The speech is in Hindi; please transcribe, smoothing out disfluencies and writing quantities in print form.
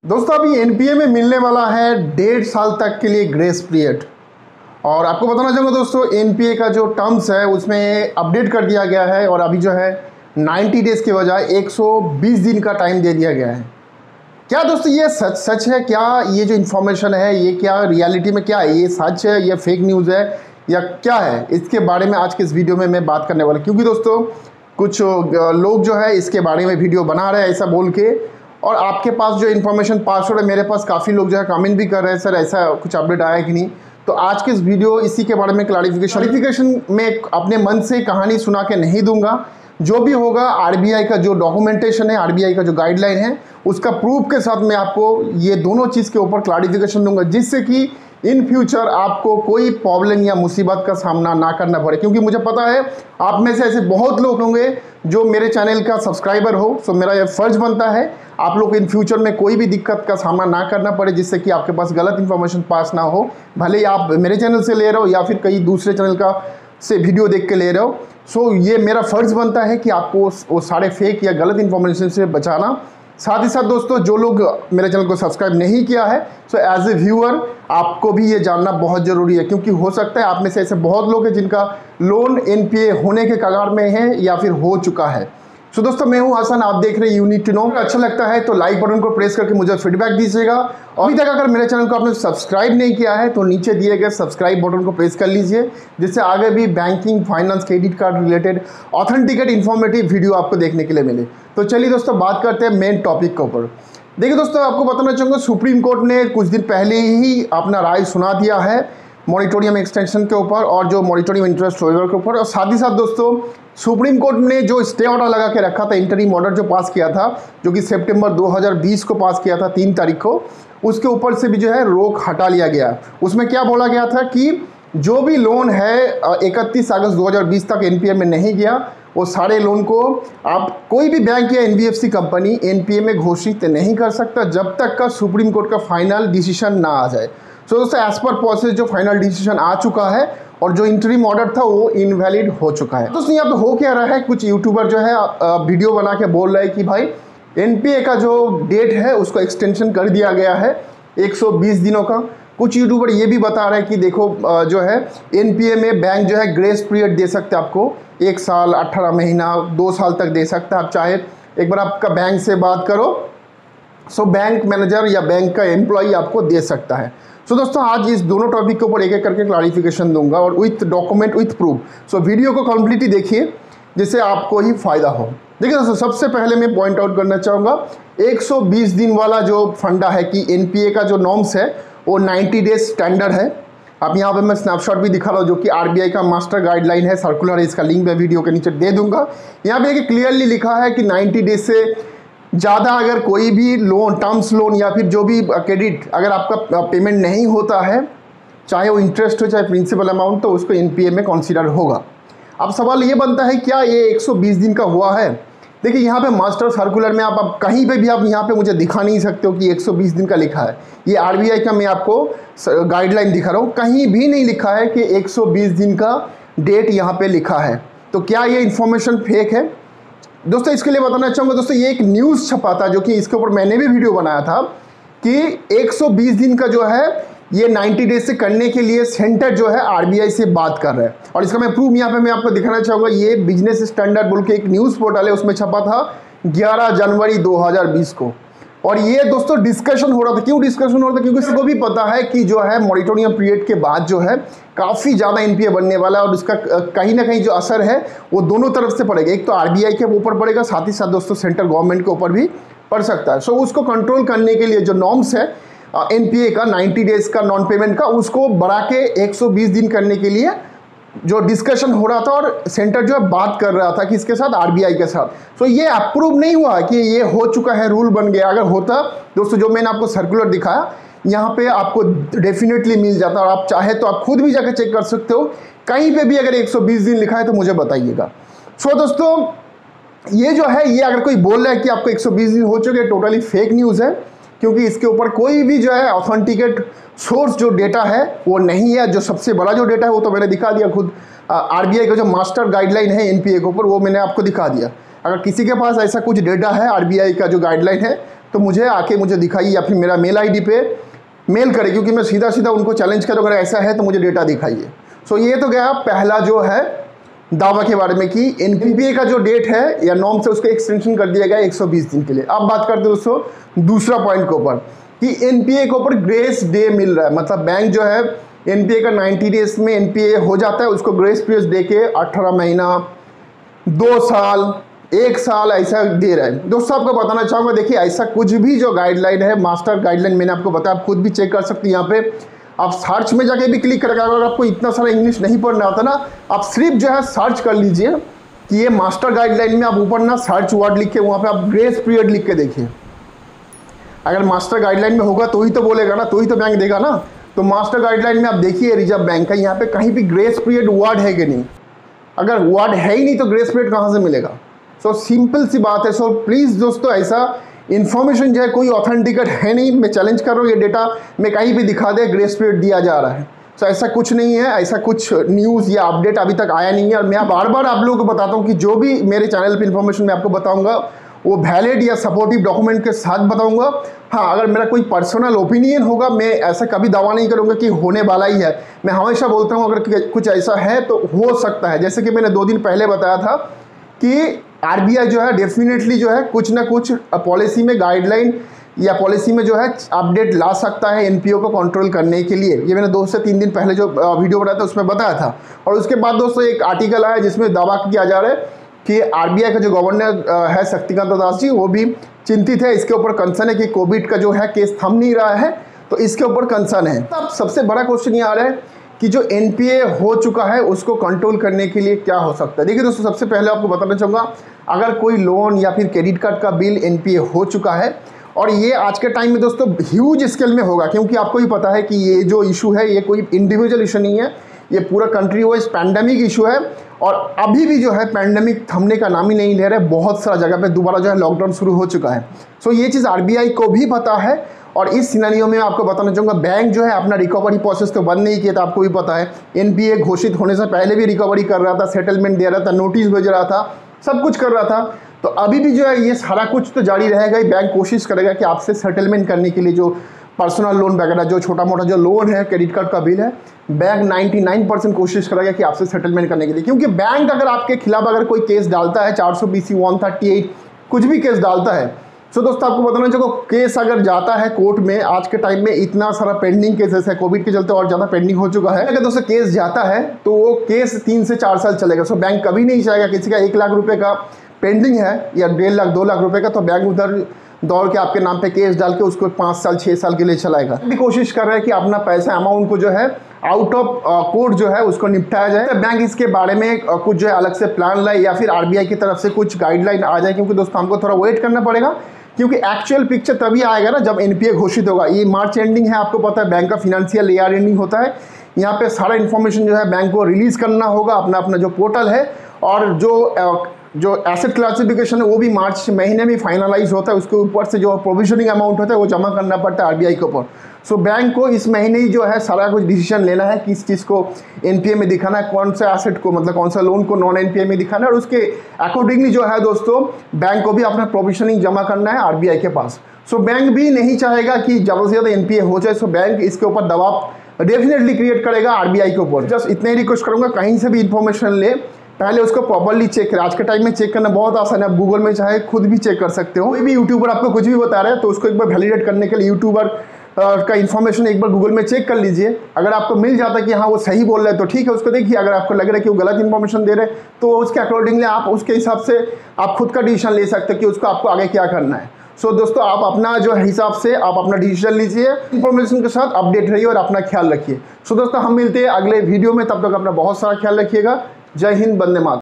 दोस्तों अभी एनपीए में मिलने वाला है 1.5 साल तक के लिए ग्रेस पीरियड। और आपको बताना चाहूँगा दोस्तों, एनपीए का जो टर्म्स है उसमें अपडेट कर दिया गया है और अभी जो है 90 डेज़ के बजाय 120 दिन का टाइम दे दिया गया है। क्या दोस्तों ये सच है? क्या ये जो इन्फॉर्मेशन है ये क्या रियलिटी में क्या है? ये सच है, ये फेक न्यूज़ है या क्या है? इसके बारे में आज के इस वीडियो में मैं बात करने वाला, क्योंकि दोस्तों कुछ लोग जो है इसके बारे में वीडियो बना रहे हैं ऐसा बोल के, और आपके पास जो इन्फॉर्मेशन पास हो रहा है, मेरे पास काफ़ी लोग जो है कमेंट भी कर रहे हैं, सर ऐसा कुछ अपडेट आया कि नहीं। तो आज के इस वीडियो इसी के बारे में क्लैरिफिकेशन में अपने मन से कहानी सुना के नहीं दूंगा। जो भी होगा आरबीआई का जो डॉक्यूमेंटेशन है, आरबीआई का जो गाइडलाइन है, उसका प्रूफ के साथ मैं आपको ये दोनों चीज़ के ऊपर क्लैरिफिकेशन दूंगा, जिससे कि इन फ्यूचर आपको कोई प्रॉब्लम या मुसीबत का सामना ना करना पड़े। क्योंकि मुझे पता है आप में से ऐसे बहुत लोग होंगे जो मेरे चैनल का सब्सक्राइबर हो, सो मेरा यह फ़र्ज बनता है आप लोग इन फ्यूचर में कोई भी दिक्कत का सामना ना करना पड़े, जिससे कि आपके पास गलत इन्फॉर्मेशन पास ना हो, भले ही आप मेरे चैनल से ले रहे हो या फिर कई दूसरे चैनल का से वीडियो देख के ले रहे हो। सो ये मेरा फ़र्ज़ बनता है कि आपको वो सारे फेक या गलत इन्फॉर्मेशन से बचाना। साथ ही साथ दोस्तों जो लोग मेरे चैनल को सब्सक्राइब नहीं किया है, सो एज ए व्यूअर आपको भी ये जानना बहुत ज़रूरी है, क्योंकि हो सकता है आप में से ऐसे बहुत लोग हैं जिनका लोन एनपीए होने के कगार में है या फिर हो चुका है। सो दोस्तों मैं हूं हसन, आप देख रहे हैं यू नीड टू नो। अच्छा लगता है तो लाइक बटन को प्रेस करके मुझे फीडबैक दीजिएगा। अभी तक अगर मेरे चैनल को आपने सब्सक्राइब नहीं किया है तो नीचे दिए गए सब्सक्राइब बटन को प्रेस कर लीजिए, जिससे आगे भी banking, finance, credit card related authenticate informative video आपको देखने के लिए मिले। तो चलिए दोस्तों बात करते हैं मेन टॉपिक के ऊपर। देखिए दोस्तों, आपको बताना चाहूँगा सुप्रीम कोर्ट ने कुछ दिन पहले ही अपना राय सुना दिया है मॉनिटोरियम एक्सटेंशन के ऊपर और जो मॉनिटोरियम इंटरेस्ट वेवर के ऊपर। और साथ ही साथ दोस्तों सुप्रीम कोर्ट ने जो स्टे ऑर्डर लगा के रखा था, इंटरिम ऑर्डर जो पास किया था, जो कि सितंबर 2020 को पास किया था 3 तारीख को, उसके ऊपर से भी जो है रोक हटा लिया गया। उसमें क्या बोला गया था कि जो भी लोन है 31 अगस्त 2020 तक एनपीए में नहीं गया, वो सारे लोन को आप कोई भी बैंक या एनबीएफसी कंपनी एनपीए में घोषित नहीं कर सकता जब तक का सुप्रीम कोर्ट का फाइनल डिसीजन ना आ जाए। सो दोस्तों एज पर प्रोसेस जो फाइनल डिसीजन आ चुका है और जो इंटरिम ऑर्डर था वो इनवैलिड हो चुका है। दोस्तों यहाँ पे हो क्या रहा है, कुछ यूट्यूबर जो है वीडियो बना के बोल रहे हैं कि भाई एनपीए का जो डेट है उसको एक्सटेंशन कर दिया गया है 120 दिनों का। कुछ यूट्यूबर ये भी बता रहे हैं कि देखो जो है एनपीए में बैंक जो है ग्रेस पीरियड दे सकते हैं आपको, 1 साल, 18 महीना, 2 साल तक दे सकता है। आप चाहे एक बार आपका बैंक से बात करो, सो बैंक मैनेजर या बैंक का एम्प्लॉई आपको दे सकता है। सो दोस्तों आज इस दोनों टॉपिक के ऊपर एक एक करके क्लैरिफिकेशन दूंगा और with document, with proof. So video को कंप्लीटली देखिए जिससे आपको ही फायदा हो। देखिए दोस्तों, सबसे पहले मैं पॉइंट आउट करना चाहूँगा 120 दिन वाला जो फंडा है कि एनपीए का जो नॉर्म्स है वो 90 डेज स्टैंडर्ड है। अब यहाँ पे मैं स्नैपशॉट भी दिखा रहा हूँ जो कि आरबीआई का मास्टर गाइडलाइन है, सर्कुलर है, इसका लिंक मैं वीडियो के नीचे दे दूंगा। यहाँ पे क्लियरली लिखा है कि 90 डेज से ज़्यादा अगर कोई भी लोन, टर्म्स लोन या फिर जो भी क्रेडिट अगर आपका पेमेंट नहीं होता है, चाहे वो इंटरेस्ट हो चाहे प्रिंसिपल अमाउंट, तो उसको एनपीए में कंसीडर होगा। अब सवाल ये बनता है क्या ये 120 दिन का हुआ है? देखिए यहाँ पे मास्टर सर्कुलर में आप कहीं पे भी आप यहाँ पे मुझे दिखा नहीं सकते हो कि 120 दिन का लिखा है। ये आरबीआई का मैं आपको गाइडलाइन दिखा रहा हूँ, कहीं भी नहीं लिखा है कि 120 दिन का डेट यहाँ पे लिखा है। तो क्या ये इन्फॉर्मेशन फेक है? दोस्तों इसके लिए बताना चाहूँगा दोस्तों, ये एक न्यूज़ छपा था जो कि इसके ऊपर मैंने भी वीडियो बनाया था कि 120 दिन का जो है ये 90 डेज से करने के लिए सेंटर जो है आरबीआई से बात कर रहा है। और इसका मैं प्रूफ यहाँ पे मैं आपको दिखाना चाहूँगा। ये बिजनेस स्टैंडर्ड बोल के एक न्यूज़ पोर्टल है, उसमें छपा था 11 जनवरी 2020 को। और ये दोस्तों डिस्कशन हो रहा था। क्यों डिस्कशन हो रहा था? क्योंकि सबको भी पता है कि जो है मॉनिटोरियम पीरियड के बाद जो है काफ़ी ज़्यादा एनपीए बनने वाला है और उसका कहीं ना कहीं जो असर है वो दोनों तरफ से पड़ेगा। एक तो आरबीआई के ऊपर पड़ेगा, साथ ही साथ दोस्तों सेंट्रल गवर्नमेंट के ऊपर भी पड़ सकता है। सो उसको कंट्रोल करने के लिए जो नॉर्म्स है एनपीए का 90 डेज का नॉन पेमेंट का, उसको बढ़ा के 120 दिन करने के लिए जो डिस्कशन हो रहा था और सेंटर जो है बात कर रहा था कि इसके साथ आरबीआई के साथ। सो ये अप्रूव नहीं हुआ कि ये हो चुका है, रूल बन गया। अगर होता दोस्तों जो मैंने आपको सर्कुलर दिखाया यहाँ पे आपको डेफिनेटली मिल जाता, और आप चाहे तो आप खुद भी जाकर चेक कर सकते हो। कहीं पे भी अगर 120 दिन लिखा है तो मुझे बताइएगा। सो दोस्तों ये जो है, ये अगर कोई बोल रहा है कि आपको 120 दिन हो चुके, टोटली फेक न्यूज़ है, क्योंकि इसके ऊपर कोई भी जो है ऑथेंटिकेट सोर्स जो डेटा है वो नहीं है। जो सबसे बड़ा जो डेटा है वो तो मैंने दिखा दिया खुद, आरबीआई का जो मास्टर गाइडलाइन है एनपीए के ऊपर वो मैंने आपको दिखा दिया। अगर किसी के पास ऐसा कुछ डेटा है आरबीआई का जो गाइडलाइन है तो मुझे आके मुझे दिखाइए या फिर मेरा मेल आईडी पे मेल करें, क्योंकि मैं सीधा सीधा उनको चैलेंज करूँ अगर ऐसा है तो मुझे डेटा दिखाइए। सो ये तो गया पहला जो है दावा के बारे में कि एनपीए का जो डेट है या नॉर्म से उसको एक्सटेंशन कर दिया गया 120 दिन के लिए। अब बात करते हैं दोस्तों दूसरा पॉइंट के ऊपर कि एनपीए के ऊपर ग्रेस डे मिल रहा है। मतलब बैंक जो है एनपीए का 90 डेज में एनपीए हो जाता है, उसको ग्रेस पीरियड दे के 18 महीना 2 साल 1 साल ऐसा दे रहा है। दोस्तों आपको बताना चाहूँगा, देखिए ऐसा कुछ भी जो गाइडलाइन है, मास्टर गाइडलाइन मैंने आपको बताया, आप खुद भी चेक कर सकते हैं। यहाँ पे आप सर्च में जाके भी क्लिक करेगा, अगर आपको इतना सारा इंग्लिश नहीं पढ़ना आता ना, आप सिर्फ जो है सर्च कर लीजिए कि ये मास्टर गाइडलाइन में आप ऊपर ना सर्च वर्ड लिख के वहाँ पे आप ग्रेस पीरियड लिख के देखिए। अगर मास्टर गाइडलाइन में होगा तो ही तो बोलेगा ना, तो ही तो बैंक देगा ना। तो मास्टर गाइडलाइन में आप देखिए रिजर्व बैंक का, यहाँ पे कहीं भी ग्रेस पीरियड वर्ड है कि नहीं। अगर वर्ड है ही नहीं तो ग्रेस पीरियड कहाँ से मिलेगा। सो सिंपल सी बात है। सो प्लीज़ दोस्तों ऐसा इन्फॉर्मेशन जो है कोई ऑथेंटिकेट है नहीं, मैं चैलेंज कर रहा हूँ ये डेटा मैं कहीं भी दिखा दे ग्रेस पीरियड दिया जा रहा है। सो ऐसा कुछ नहीं है, ऐसा कुछ न्यूज़ या अपडेट अभी तक आया नहीं है। और मैं बार बार आप लोगों को बताता हूँ कि जो भी मेरे चैनल पर इन्फॉर्मेशन मैं आपको बताऊँगा वो वैलिड या सपोर्टिव डॉक्यूमेंट के साथ बताऊँगा। हाँ, अगर मेरा कोई पर्सनल ओपिनियन होगा, मैं ऐसा कभी दावा नहीं करूँगा कि होने वाला ही है। मैं हमेशा बोलता हूँ अगर कुछ ऐसा है तो हो सकता है। जैसे कि मैंने 2 दिन पहले बताया था कि आरबीआई जो है डेफिनेटली जो है कुछ ना कुछ पॉलिसी में गाइडलाइन या पॉलिसी में जो है अपडेट ला सकता है एनपीओ को कंट्रोल करने के लिए। ये मैंने 2 से 3 दिन पहले जो वीडियो बनाया था उसमें बताया था। और उसके बाद दोस्तों एक आर्टिकल आया जिसमें दावा किया जा रहा है कि आरबीआई का जो गवर्नर है शक्तिकांत दास जी, वो भी चिंतित है। इसके ऊपर कंसर्न है कि कोविड का जो है केस थम नहीं रहा है, तो इसके ऊपर कंसर्न है। अब सबसे बड़ा क्वेश्चन ये आ रहा है कि जो एनपीए हो चुका है उसको कंट्रोल करने के लिए क्या हो सकता है। देखिए दोस्तों, सबसे पहले आपको बताना चाहूँगा, अगर कोई लोन या फिर क्रेडिट कार्ड का बिल एनपीए हो चुका है, और ये आज के टाइम में दोस्तों ह्यूज स्केल में होगा, क्योंकि आपको भी पता है कि ये जो इशू है ये कोई इंडिविजुअल इशू नहीं है, ये पूरा कंट्री वाइज पैंडेमिक इशू है। और अभी भी जो है पैंडेमिक थमने का नाम ही नहीं ले रहा है। बहुत सारा जगह पे दोबारा जो है लॉकडाउन शुरू हो चुका है। सो ये चीज़ आरबीआई को भी पता है। और इस सिनेरियो में आपको बताना चाहूँगा, बैंक जो है अपना रिकवरी प्रोसेस तो बंद नहीं किया था। आपको भी पता है एनपीए घोषित होने से पहले भी रिकवरी कर रहा था, सेटलमेंट दे रहा था, नोटिस भेज रहा था, सब कुछ कर रहा था। तो अभी भी जो है ये सारा कुछ तो जारी रहेगा ही। बैंक कोशिश करेगा कि आपसे सेटलमेंट करने के लिए जो पर्सनल लोन वगैरह जो छोटा मोटा जो लोन है, क्रेडिट कार्ड का बिल है, बैंक 99% कोशिश करेगा कि आपसे सेटलमेंट करने के लिए। क्योंकि बैंक अगर आपके खिलाफ अगर कोई केस डालता है, 420, 138 कुछ भी केस डालता है, तो दोस्तों आपको बताना चाहिए केस अगर जाता है कोर्ट में, आज के टाइम में इतना सारा पेंडिंग केसेस है, कोविड के चलते और ज़्यादा पेंडिंग हो चुका है। अगर दोस्तों केस जाता है तो वो केस 3 से 4 साल चलेगा। सो बैंक कभी नहीं चाहेगा किसी का 1 लाख रुपए का पेंडिंग है या 1.5 लाख 2 लाख रुपए का, तो बैंक उधर दौड़ के आपके नाम पे केस डाल के उसको 5 साल 6 साल के लिए चलाएगा। भी कोशिश कर रहा है कि अपना पैसा अमाउंट को जो है आउट ऑफ कोर्ट जो है उसको निपटाया जाए। तो बैंक इसके बारे में कुछ जो है अलग से प्लान लाए या फिर आरबीआई की तरफ से कुछ गाइडलाइन आ जाए। क्योंकि दोस्तों हमको थोड़ा वेट करना पड़ेगा, क्योंकि एक्चुअल पिक्चर तभी आएगा ना जब एनपीए घोषित होगा। ये मार्च एंडिंग है, आपको पता है बैंक का फिनेंशियल ईयर एंडिंग होता है। यहाँ पे सारा इन्फॉर्मेशन जो है बैंक को रिलीज करना होगा, अपना अपना जो पोर्टल है। और जो एसेट क्लासिफिकेशन है वो भी मार्च महीने में फाइनलाइज होता है। उसके ऊपर से जो प्रोविजनिंग अमाउंट होता है वो जमा करना पड़ता है आरबीआई के ऊपर। सो बैंक को इस महीने ही जो है सारा कुछ डिसीजन लेना है, किस चीज़ को एनपीए में दिखाना है, कौन से एसेट को मतलब कौन सा लोन को नॉन एनपीए में दिखाना है। और उसके अकॉर्डिंगली जो है दोस्तों बैंक को भी अपना प्रोविजनिंग जमा करना है आरबीआई के पास। सो बैंक भी नहीं चाहेगा कि ज़्यादा से ज़्यादा एनपीए हो जाए। सो बैंक इसके ऊपर दबाव डेफिनेटली क्रिएट करेगा आरबीआई के ऊपर। जस्ट इतना ही रिक्वेस्ट करूँगा, कहीं से भी इंफॉर्मेशन ले पहले उसको प्रॉपर्ली चेक करें। आज के टाइम में चेक करना बहुत आसान है, आप गूगल में चाहे खुद भी चेक कर सकते हो। कोई भी यूट्यूबर आपको कुछ भी बता रहा है तो उसको एक बार वैलिडेट करने के लिए यूट्यूबर का इन्फॉर्मेशन एक बार गूगल में चेक कर लीजिए। अगर आपको मिल जाता है कि हाँ वो सही बोल रहा है तो ठीक है, उसको देखिए। अगर आपको लग रहा है कि वो गलत इन्फॉर्मेशन दे रहे हैं तो उसके अकॉर्डिंगली आप उसके हिसाब से आप खुद का डिसीजन ले सकते हैं कि उसको आपको आगे क्या करना है। सो दोस्तों आप अपना जो हिसाब से आप अपना डिसीजन लीजिए, इन्फॉर्मेशन के साथ अपडेट रहिए और अपना ख्याल रखिए। सो दोस्तों हम मिलते हैं अगले वीडियो में, तब तक अपना बहुत सारा ख्याल रखिएगा। जय हिंद, वंदे मातरम।